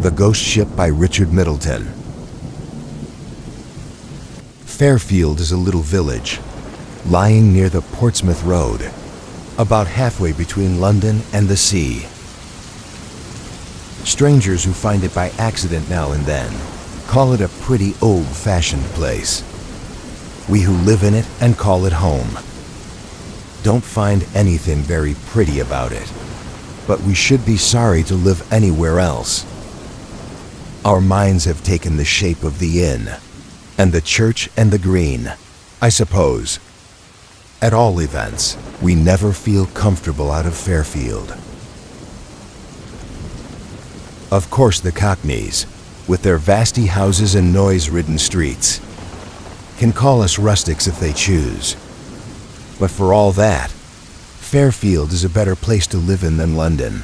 The Ghost Ship by Richard Middleton. Fairfield is a little village, lying near the Portsmouth Road, about halfway between London and the sea. Strangers who find it by accident now and then call it a pretty old-fashioned place. We who live in it and call it home don't find anything very pretty about it, but we should be sorry to live anywhere else. Our minds have taken the shape of the inn, and the church and the green, I suppose. At all events, we never feel comfortable out of Fairfield. Of course, the Cockneys, with their vasty houses and noise-ridden streets, can call us rustics if they choose. But for all that, Fairfield is a better place to live in than London.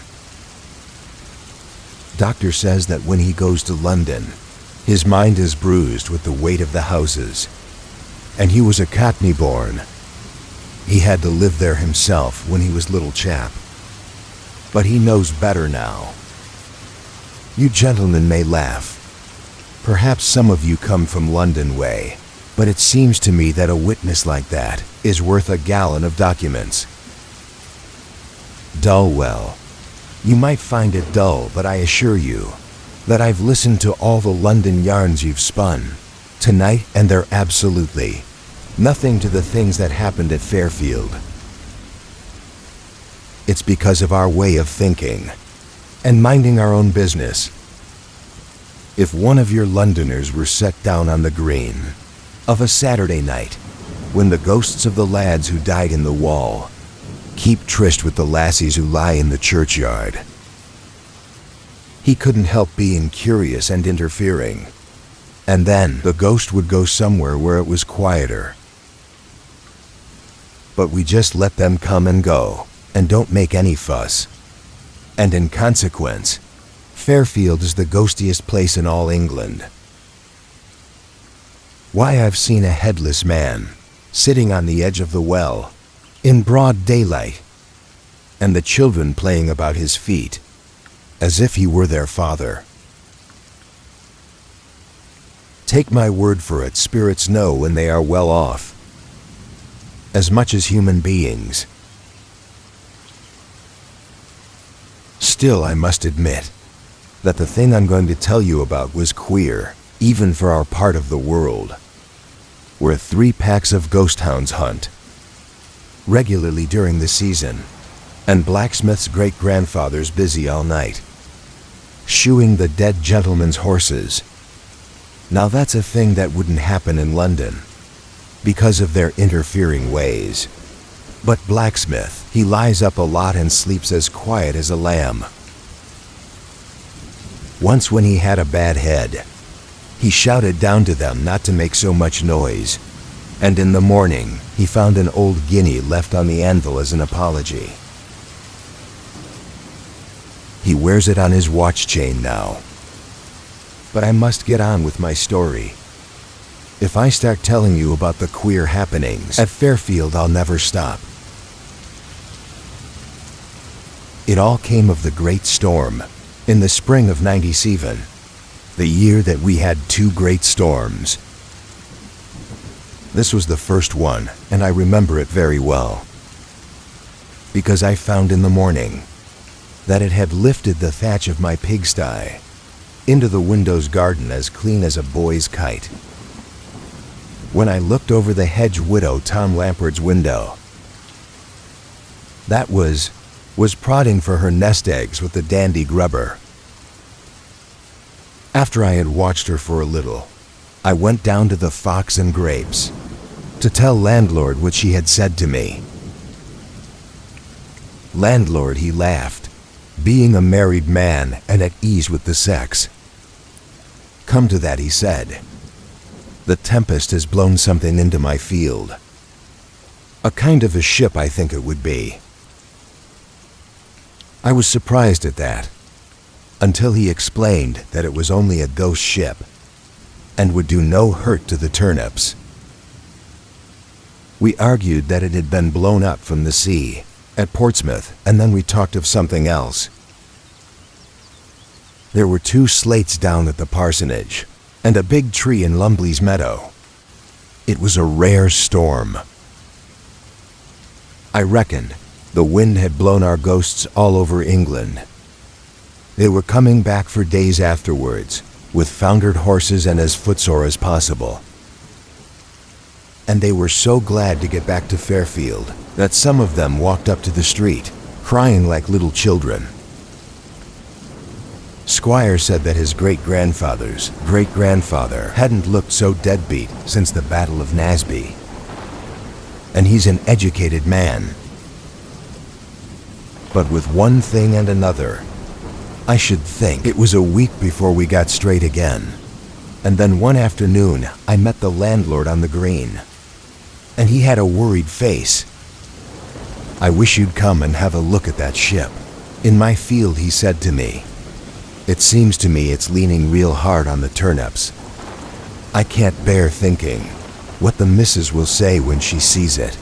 Doctor says that when he goes to London, his mind is bruised with the weight of the houses, and he was a Cockney born. He had to live there himself when he was little chap, but he knows better now. You gentlemen may laugh. Perhaps some of you come from London way, but it seems to me that a witness like that is worth a gallon of documents. Dull, well, you might find it dull, but I assure you that I've listened to all the London yarns you've spun tonight, and they're absolutely nothing to the things that happened at Fairfield. It's because of our way of thinking and minding our own business. If one of your Londoners were set down on the green of a Saturday night, when the ghosts of the lads who died in the wall keep tryst with the lassies who lie in the churchyard, he couldn't help being curious and interfering, and then the ghost would go somewhere where it was quieter. But we just let them come and go, and don't make any fuss. And in consequence, Fairfield is the ghostiest place in all England. Why, I've seen a headless man sitting on the edge of the well in broad daylight, and the children playing about his feet as if he were their father. Take my word for it, spirits know when they are well off, as much as human beings. Still, I must admit that the thing I'm going to tell you about was queer, even for our part of the world, where 3 packs of ghost hounds hunt regularly during the season, and blacksmith's great-grandfather's busy all night, shoeing the dead gentlemen's horses. Now that's a thing that wouldn't happen in London, because of their interfering ways. But blacksmith, he lies up a lot and sleeps as quiet as a lamb. Once when he had a bad head, he shouted down to them not to make so much noise, and in the morning he found an old guinea left on the anvil as an apology. He wears it on his watch chain now. But I must get on with my story. If I start telling you about the queer happenings at Fairfield, I'll never stop. It all came of the great storm in the spring of '97, the year that we had 2 great storms. This was the first one, and I remember it very well, because I found in the morning that it had lifted the thatch of my pigsty into the window's garden as clean as a boy's kite. When I looked over the hedge widow Tom Lampert's window, that was prodding for her nest eggs with the dandy grubber. After I had watched her for a little, I went down to the Fox and Grapes to tell landlord what she had said to me. Landlord, he laughed, being a married man and at ease with the sex. Come to that, he said. The tempest has blown something into my field. A kind of a ship, I think it would be. I was surprised at that, until he explained that it was only a ghost ship and would do no hurt to the turnips. We argued that it had been blown up from the sea at Portsmouth, and then we talked of something else. There were 2 slates down at the parsonage, and a big tree in Lumley's meadow. It was a rare storm. I reckoned the wind had blown our ghosts all over England. They were coming back for days afterwards, with foundered horses and as footsore as possible. And they were so glad to get back to Fairfield that some of them walked up to the street, crying like little children. Squire said that his great-grandfather's great-grandfather hadn't looked so deadbeat since the Battle of Naseby. And he's an educated man. But with one thing and another, I should think it was a week before we got straight again. And then one afternoon, I met the landlord on the green. And he had a worried face. "I wish you'd come and have a look at that ship. In my field," he said to me. "It seems to me it's leaning real hard on the turnips. I can't bear thinking what the missus will say when she sees it."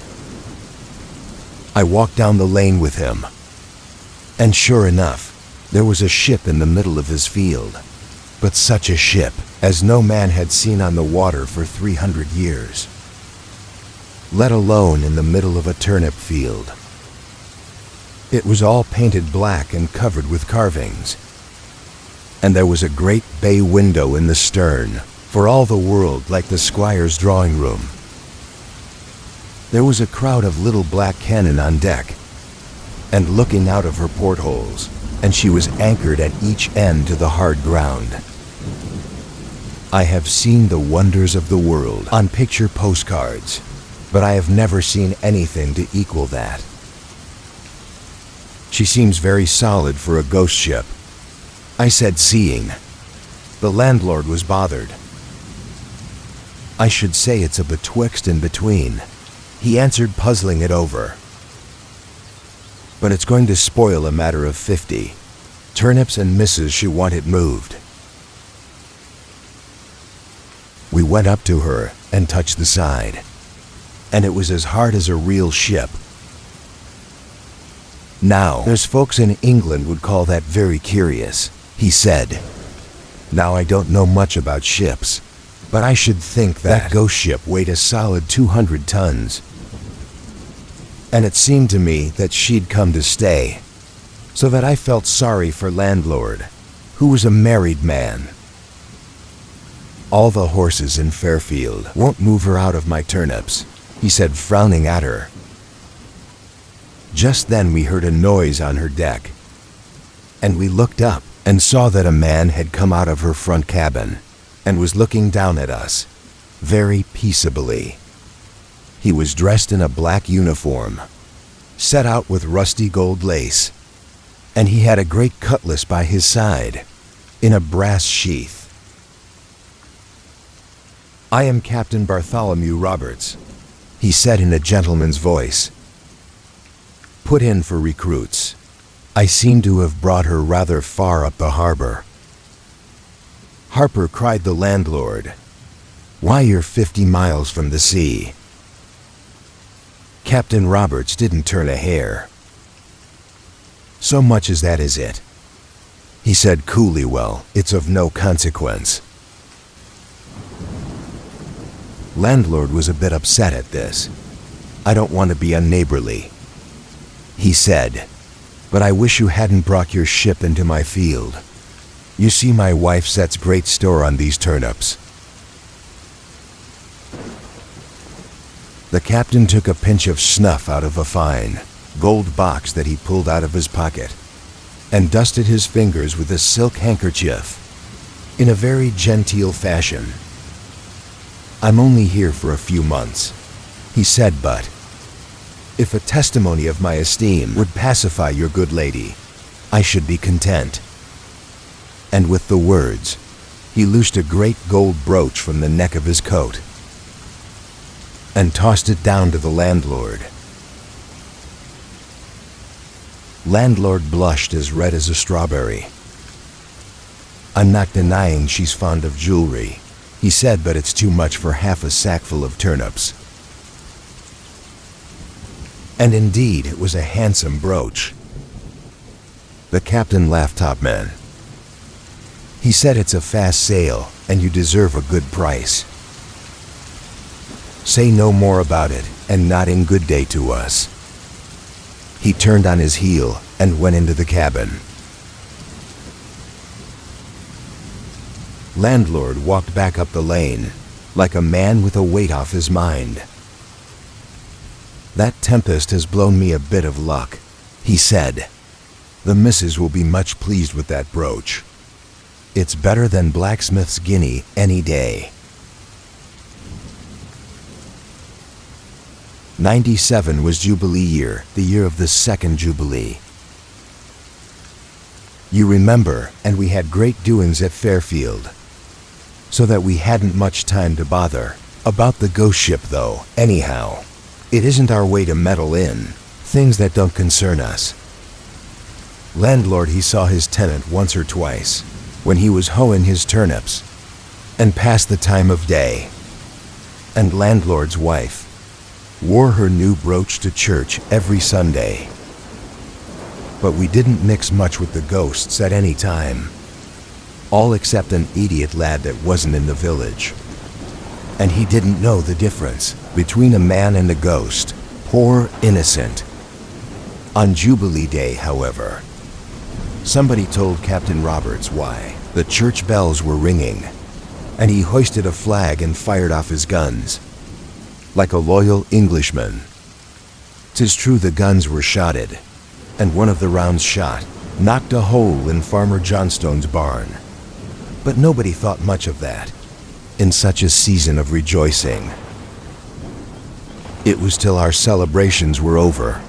I walked down the lane with him. And sure enough, there was a ship in the middle of his field. But such a ship as no man had seen on the water for 300 years. Let alone in the middle of a turnip field. It was all painted black and covered with carvings. And there was a great bay window in the stern, for all the world like the squire's drawing room. There was a crowd of little black cannon on deck, and looking out of her portholes, and she was anchored at each end to the hard ground. I have seen the wonders of the world on picture postcards, but I have never seen anything to equal that. "She seems very solid for a ghost ship," I said, seeing. The landlord was bothered. "I should say it's a betwixt and between," he answered, puzzling it over. "But it's going to spoil a matter of 50. Turnips and missus should want it moved." We went up to her and touched the side, and it was as hard as a real ship. "Now, there's folks in England would call that very curious," he said. "Now, I don't know much about ships, but I should think that ghost ship weighed a solid 200 tons. And it seemed to me that she'd come to stay, so that I felt sorry for landlord, who was a married man. All the horses in Fairfield won't move her out of my turnips," he said, frowning at her. Just then we heard a noise on her deck, and we looked up and saw that a man had come out of her front cabin and was looking down at us, very peaceably. He was dressed in a black uniform, set out with rusty gold lace, and he had a great cutlass by his side, in a brass sheath. "I am Captain Bartholomew Roberts," he said in a gentleman's voice. "Put in for recruits. I seem to have brought her rather far up the harbor." "Harper," cried the landlord, "why, you're 50 miles from the sea." Captain Roberts didn't turn a hair. "So much as that is it," he said coolly. "Well, it's of no consequence." Landlord was a bit upset at this. "I don't want to be unneighborly," he said, "but I wish you hadn't brought your ship into my field. You see, my wife sets great store on these turnips." The captain took a pinch of snuff out of a fine gold box that he pulled out of his pocket and dusted his fingers with a silk handkerchief in a very genteel fashion. "I'm only here for a few months," he said, "but if a testimony of my esteem would pacify your good lady, I should be content." And with the words, he loosed a great gold brooch from the neck of his coat and tossed it down to the landlord. Landlord blushed as red as a strawberry. "I'm not denying she's fond of jewelry," he said, "but it's too much for half a sackful of turnips." And indeed, it was a handsome brooch. The captain laughed. "Top man, He said it's a fast sale and you deserve a good price. Say no more about it and nodding good day to us. He turned on his heel and went into the cabin. Landlord walked back up the lane like a man with a weight off his mind. That tempest has blown me a bit of luck, he said. The missus will be much pleased with that brooch. It's better than blacksmith's guinea any day. 97 was Jubilee year, the year of the second Jubilee. You remember, and we had great doings at Fairfield, so that we hadn't much time to bother about the ghost ship though. Anyhow, it isn't our way to meddle in things that don't concern us. Landlord, he saw his tenant once or twice when he was hoeing his turnips and passed the time of day. And landlord's wife wore her new brooch to church every Sunday. But we didn't mix much with the ghosts at any time, all except an idiot lad that wasn't in the village. And he didn't know the difference between a man and a ghost. Poor innocent. On Jubilee Day, however, somebody told Captain Roberts why the church bells were ringing, and he hoisted a flag and fired off his guns like a loyal Englishman. 'Tis true the guns were shotted, and one of the rounds shot knocked a hole in Farmer Johnstone's barn. But nobody thought much of that in such a season of rejoicing. It was till our celebrations were over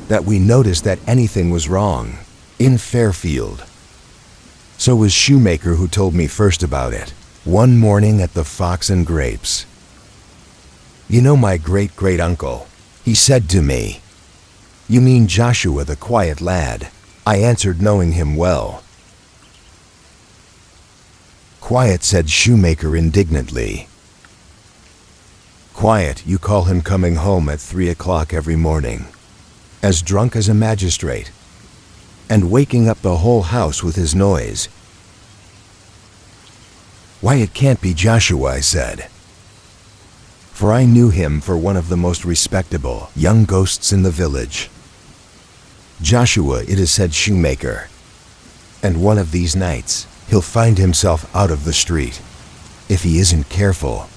that we noticed that anything was wrong in Fairfield. So was Shoemaker, who told me first about it one morning at the Fox and Grapes. You know my great-great-uncle, he said to me. You mean Joshua, the quiet lad? I answered, knowing him well. Quiet, said Shoemaker indignantly. Quiet, you call him coming home at 3 o'clock every morning, as drunk as a magistrate, and waking up the whole house with his noise. Why, it can't be Joshua, I said, for I knew him for one of the most respectable young ghosts in the village. Joshua, it is, said Shoemaker, and one of these nights he'll find himself out of the street, if he isn't careful.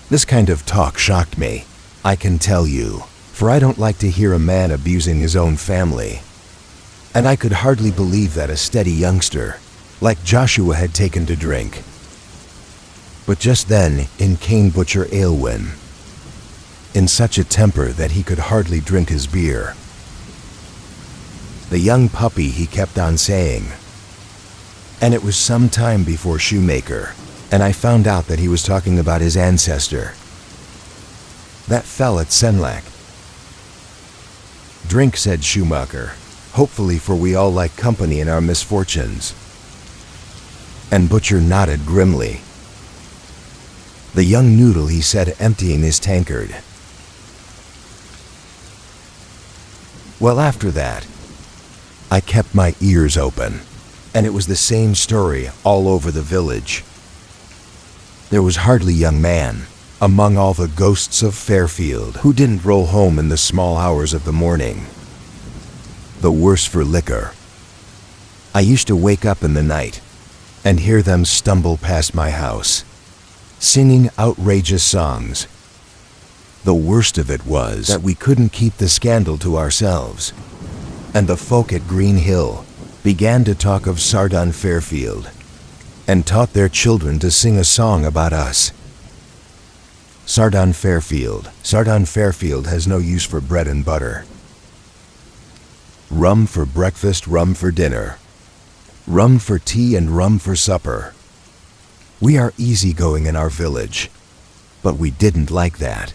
This kind of talk shocked me, I can tell you, for I don't like to hear a man abusing his own family. And I could hardly believe that a steady youngster like Joshua had taken to drink. But just then in came Butcher Aylwin, in such a temper that he could hardly drink his beer. The young puppy, he kept on saying. And it was some time before Shoemaker and I found out that he was talking about his ancestor, that fell at Senlac. Drink, said Shoemaker, hopefully, for we all like company in our misfortunes. And Butcher nodded grimly. The young noodle, he said, emptying his tankard. Well, after that, I kept my ears open, and it was the same story all over the village. There was hardly a young man among all the ghosts of Fairfield who didn't roll home in the small hours of the morning. The worse for liquor. I used to wake up in the night and hear them stumble past my house, singing outrageous songs. The worst of it was that we couldn't keep the scandal to ourselves, and the folk at Green Hill began to talk of Sardon Fairfield and taught their children to sing a song about us. Sardon Fairfield has no use for bread and butter. Rum for breakfast, rum for dinner, rum for tea, and rum for supper. We are easygoing in our village, but we didn't like that.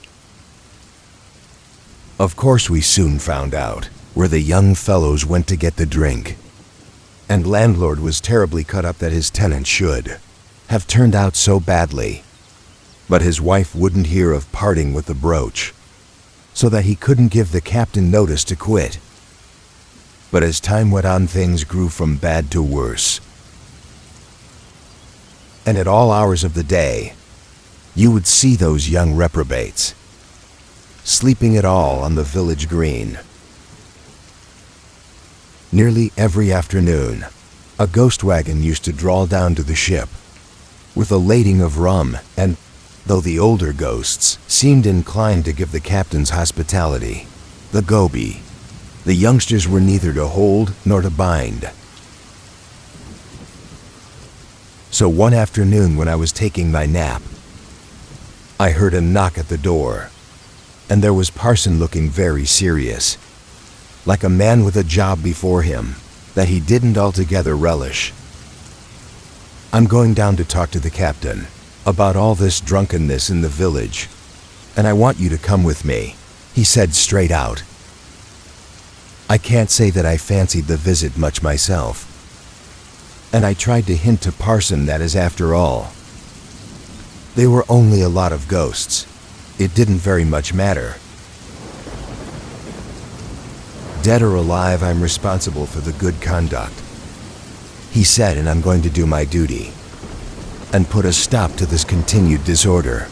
Of course, we soon found out where the young fellows went to get the drink, and landlord was terribly cut up that his tenant should have turned out so badly. But his wife wouldn't hear of parting with the brooch, so that he couldn't give the captain notice to quit. But as time went on, things grew from bad to worse. And at all hours of the day, you would see those young reprobates sleeping it all on the village green. Nearly every afternoon, a ghost wagon used to draw down to the ship with a lading of rum, and though the older ghosts seemed inclined to give the captain's hospitality the goby, the youngsters were neither to hold nor to bind. So one afternoon when I was taking my nap, I heard a knock at the door, and there was Parson looking very serious, like a man with a job before him that he didn't altogether relish. "I'm going down to talk to the captain about all this drunkenness in the village, and I want you to come with me," he said straight out. I can't say that I fancied the visit much myself, and I tried to hint to Parson that, as after all, they were only a lot of ghosts. It didn't very much matter. Dead or alive, I'm responsible for the good conduct, he said, and I'm going to do my duty and put a stop to this continued disorder.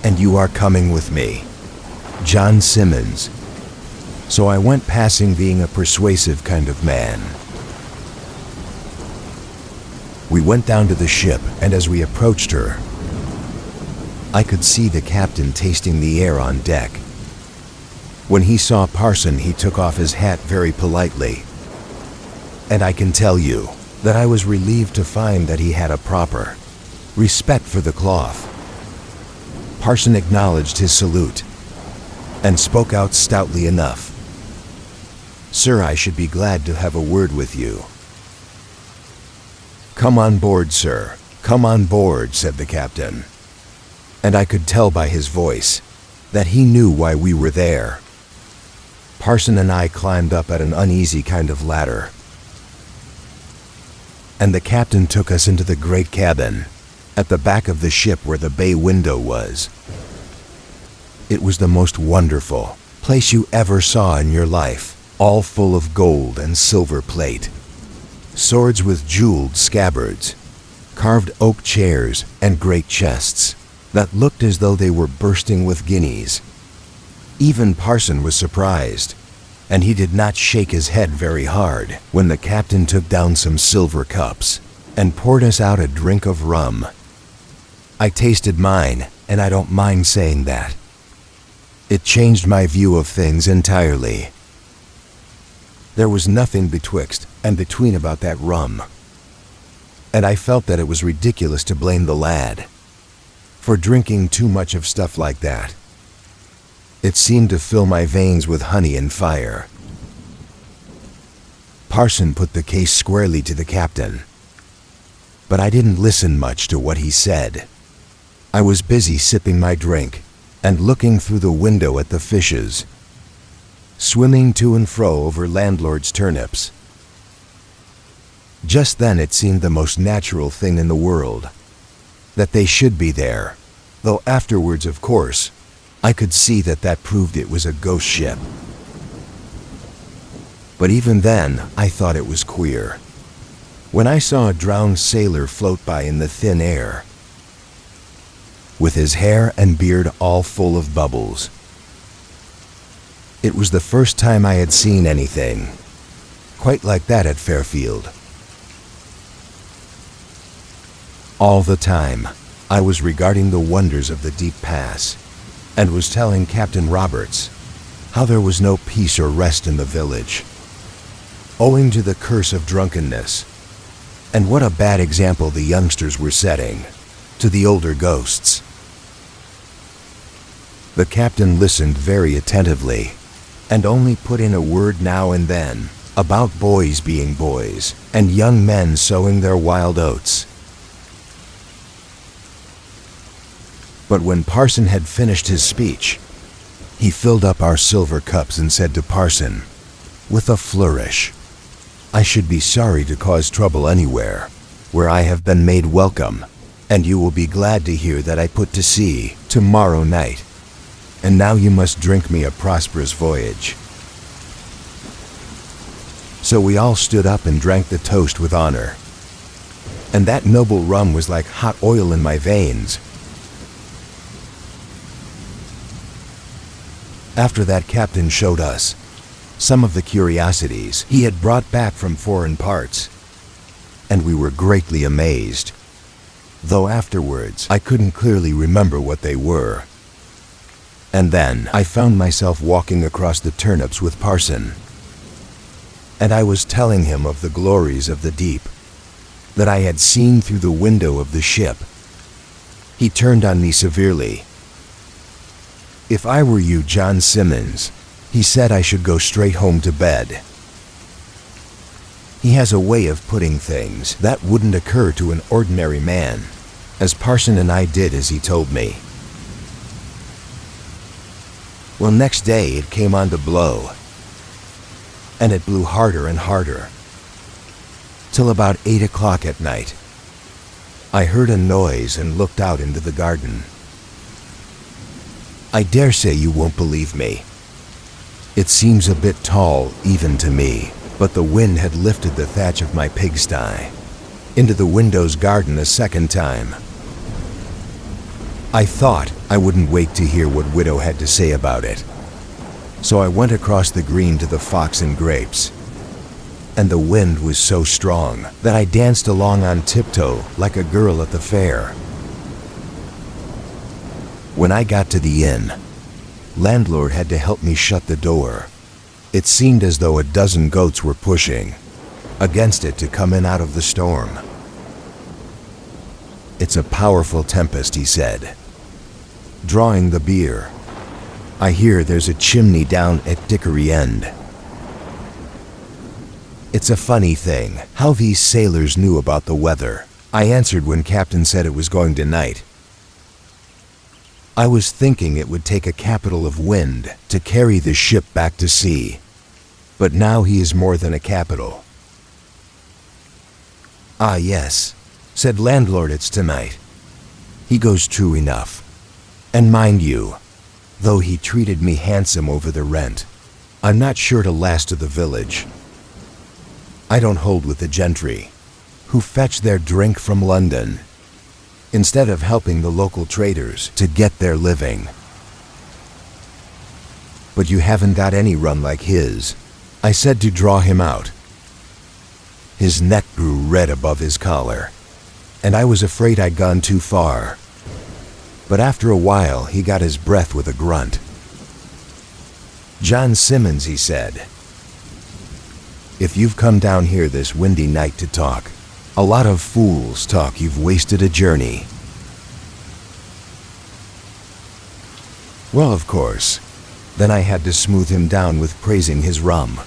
And you are coming with me, John Simmons. So I went, passing being a persuasive kind of man. We went down to the ship, and as we approached her, I could see the captain tasting the air on deck. When he saw Parson, he took off his hat very politely, and I can tell you that I was relieved to find that he had a proper respect for the cloth. Parson acknowledged his salute and spoke out stoutly enough. "Sir, I should be glad to have a word with you." "Come on board, sir. Come on board," said the captain. And I could tell by his voice that he knew why we were there. Parson and I climbed up at an uneasy kind of ladder, and the captain took us into the great cabin at the back of the ship where the bay window was. It was the most wonderful place you ever saw in your life, all full of gold and silver plate, swords with jeweled scabbards, carved oak chairs, and great chests that looked as though they were bursting with guineas. Even Parson was surprised, and he did not shake his head very hard when the captain took down some silver cups and poured us out a drink of rum. I tasted mine, and I don't mind saying that. It changed my view of things entirely. There was nothing betwixt and between about that rum, and I felt that it was ridiculous to blame the lad for drinking too much of stuff like that. It seemed to fill my veins with honey and fire. Parson put the case squarely to the captain, but I didn't listen much to what he said. I was busy sipping my drink and looking through the window at the fishes swimming to and fro over landlord's turnips. Just then it seemed the most natural thing in the world that they should be there, though afterwards, of course, I could see that proved it was a ghost ship. But even then, I thought it was queer when I saw a drowned sailor float by in the thin air, with his hair and beard all full of bubbles. It was the first time I had seen anything quite like that at Fairfield. All the time, I was regarding the wonders of the deep pass, and was telling Captain Roberts how there was no peace or rest in the village, owing to the curse of drunkenness, and what a bad example the youngsters were setting to the older ghosts. The captain listened very attentively, and only put in a word now and then about boys being boys, and young men sowing their wild oats. But when Parson had finished his speech, he filled up our silver cups and said to Parson, with a flourish, "I should be sorry to cause trouble anywhere where I have been made welcome, and you will be glad to hear that I put to sea tomorrow night. And now you must drink me a prosperous voyage." So we all stood up and drank the toast with honor. and that noble rum was like hot oil in my veins. After that, Captain showed us some of the curiosities he had brought back from foreign parts, and we were greatly amazed, though afterwards I couldn't clearly remember what they were. And then I found myself walking across the turnips with Parson, and I was telling him of the glories of the deep that I had seen through the window of the ship. He turned on me severely. If I were you, John Simmons, he said, I should go straight home to bed. He has a way of putting things that wouldn't occur to an ordinary man, as Parson and I did as he told me. Well, next day it came on to blow, and it blew harder and harder, till about 8 o'clock at night. I heard a noise and looked out into the garden. I dare say you won't believe me. It seems a bit tall even to me, but the wind had lifted the thatch of my pigsty into the window's garden a second time. I thought I wouldn't wait to hear what Widow had to say about it, so I went across the green to the Fox and Grapes, and the wind was so strong that I danced along on tiptoe like a girl at the fair. When I got to the inn, landlord had to help me shut the door. It seemed as though a dozen goats were pushing against it to come in out of the storm. It's a powerful tempest, he said, drawing the beer. I hear there's a chimney down at Dickory End. It's a funny thing how these sailors knew about the weather. I answered when Captain said it was going to night. I was thinking it would take a capital of wind to carry the ship back to sea, but now he is more than a capital. Ah yes, said landlord, it's tonight. He goes true enough. And mind you, though he treated me handsome over the rent, I'm not sure to last to the village. I don't hold with the gentry, who fetch their drink from London, instead of helping the local traders to get their living. But you haven't got any run like his, I said to draw him out. His neck grew red above his collar, and I was afraid I'd gone too far. But after a while he got his breath with a grunt. John Simmons, he said, if you've come down here this windy night to talk, a lot of fools talk you've wasted a journey. Well, of course, then I had to smooth him down with praising his rum.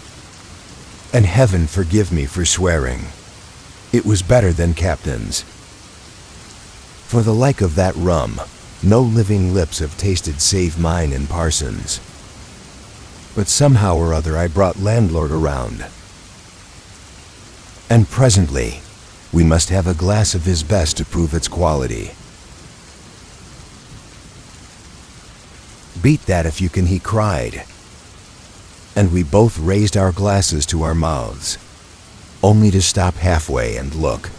And heaven forgive me for swearing. It was better than Captain's. For the like of that rum, no living lips have tasted save mine and Parson's. But somehow or other I brought landlord around. And presently, we must have a glass of his best to prove its quality. Beat that if you can, he cried. And we both raised our glasses to our mouths, only to stop halfway and look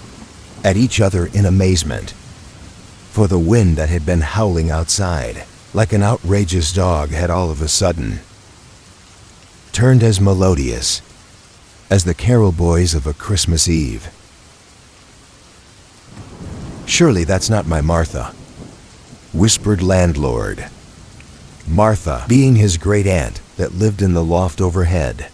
at each other in amazement. For the wind that had been howling outside like an outrageous dog had all of a sudden turned as melodious as the carol boys of a Christmas Eve. Surely that's not my Martha, whispered landlord, Martha being his great aunt that lived in the loft overhead.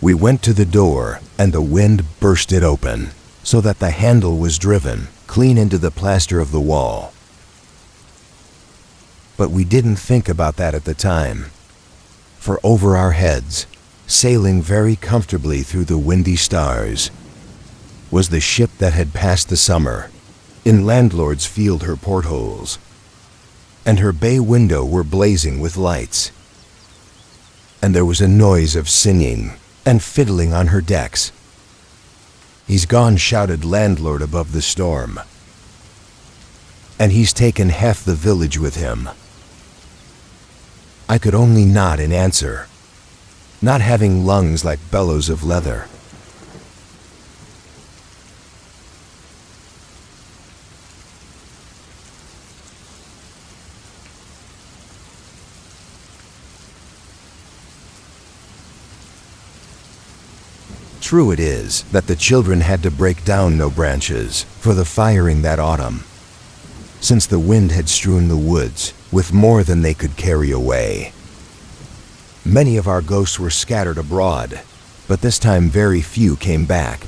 We went to the door, and the wind burst it open, so that the handle was driven clean into the plaster of the wall. But we didn't think about that at the time, for over our heads, sailing very comfortably through the windy stars, was the ship that had passed the summer in landlord's field. Her portholes and her bay window were blazing with lights, and there was a noise of singing and fiddling on her decks. He's gone, shouted landlord above the storm, and he's taken half the village with him. I could only nod in answer, not having lungs like bellows of leather. True it is that the children had to break down no branches for the firing that autumn, since the wind had strewn the woods with more than they could carry away. Many of our ghosts were scattered abroad, but this time very few came back,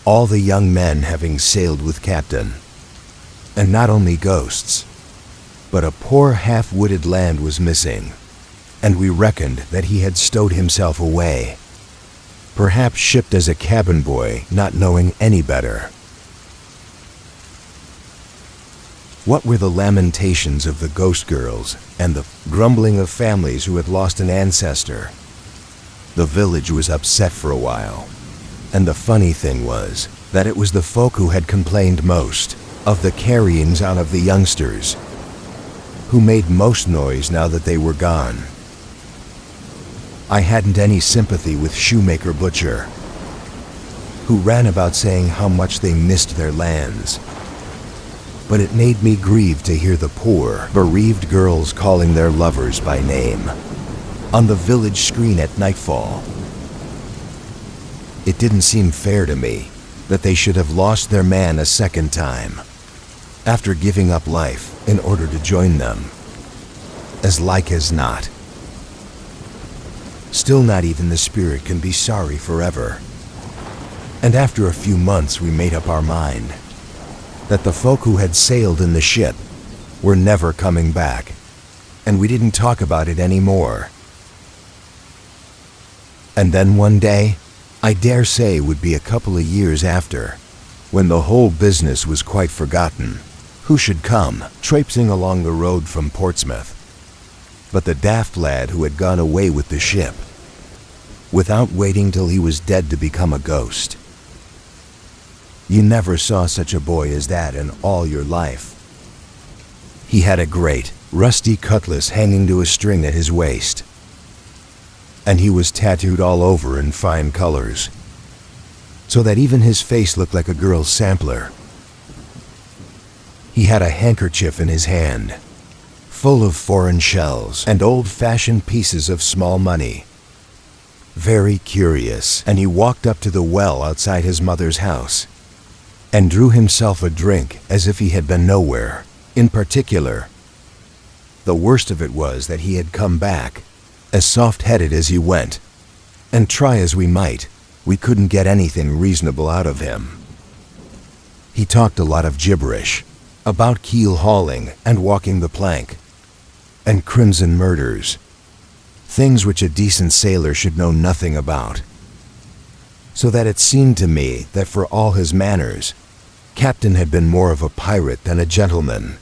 all the young men having sailed with Captain. And not only ghosts, but a poor half-wooded land was missing, and we reckoned that he had stowed himself away, perhaps shipped as a cabin boy, not knowing any better. What were the lamentations of the ghost girls and the grumbling of families who had lost an ancestor? The village was upset for a while, and the funny thing was that it was the folk who had complained most of the carryings on of the youngsters, who made most noise now that they were gone. I hadn't any sympathy with Shoemaker Butcher, who ran about saying how much they missed their lands. But it made me grieve to hear the poor, bereaved girls calling their lovers by name on the village screen at nightfall. It didn't seem fair to me that they should have lost their man a second time after giving up life in order to join them. As like as not. Still, not even the spirit can be sorry forever. And after a few months we made up our mind that the folk who had sailed in the ship were never coming back, and we didn't talk about it anymore. And then one day, I dare say would be a couple of years after, when the whole business was quite forgotten, who should come traipsing along the road from Portsmouth but the daft lad who had gone away with the ship, without waiting till he was dead to become a ghost. You never saw such a boy as that in all your life. He had a great, rusty cutlass hanging to a string at his waist, and he was tattooed all over in fine colors, so that even his face looked like a girl's sampler. He had a handkerchief in his hand, full of foreign shells and old-fashioned pieces of small money. Very curious, and he walked up to the well outside his mother's house and drew himself a drink as if he had been nowhere in particular. The worst of it was that he had come back, as soft-headed as he went, and try as we might, we couldn't get anything reasonable out of him. He talked a lot of gibberish about keel hauling and walking the plank, and crimson murders, things which a decent sailor should know nothing about. So that it seemed to me that for all his manners, Captain had been more of a pirate than a gentleman.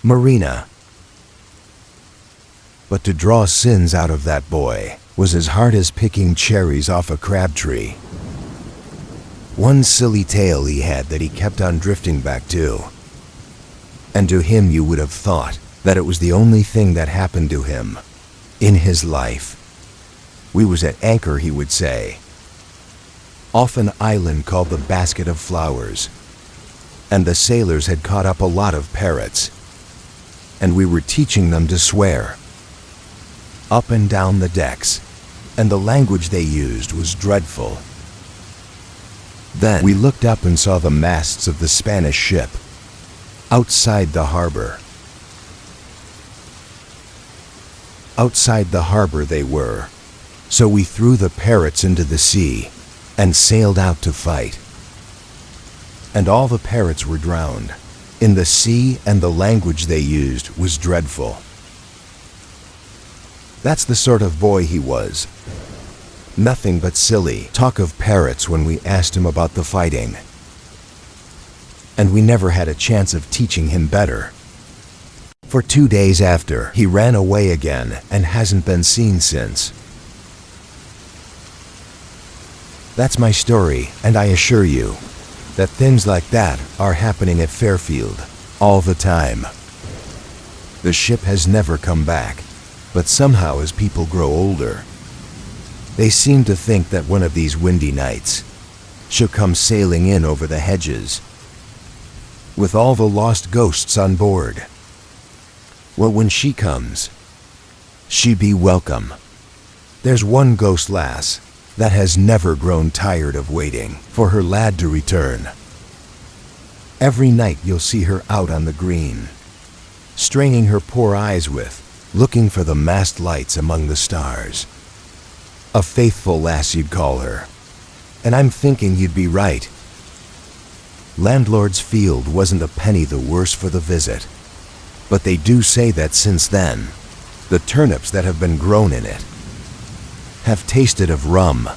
Marina. But to draw sins out of that boy was as hard as picking cherries off a crab tree. One silly tale he had that he kept on drifting back to, and to him you would have thought that it was the only thing that happened to him in his life. We was at anchor, he would say, off an island called the Basket of Flowers, and the sailors had caught up a lot of parrots, and we were teaching them to swear up and down the decks, and the language they used was dreadful. Then we looked up and saw the masts of the Spanish ship outside the harbor. Outside the harbor they were, so we threw the parrots into the sea and sailed out to fight. And all the parrots were drowned in the sea, and the language they used was dreadful. That's the sort of boy he was. Nothing but silly talk of parrots when we asked him about the fighting. And we never had a chance of teaching him better. For 2 days after, he ran away again and hasn't been seen since. That's my story, and I assure you that things like that are happening at Fairfield all the time. The ship has never come back, but somehow as people grow older, they seem to think that one of these windy nights she'll come sailing in over the hedges with all the lost ghosts on board. Well, when she comes, she be welcome. There's one ghost lass that has never grown tired of waiting for her lad to return. Every night you'll see her out on the green, straining her poor eyes looking for the massed lights among the stars. A faithful lass you'd call her, and I'm thinking you'd be right. Landlord's field wasn't a penny the worse for the visit, but they do say that since then, the turnips that have been grown in it have tasted of rum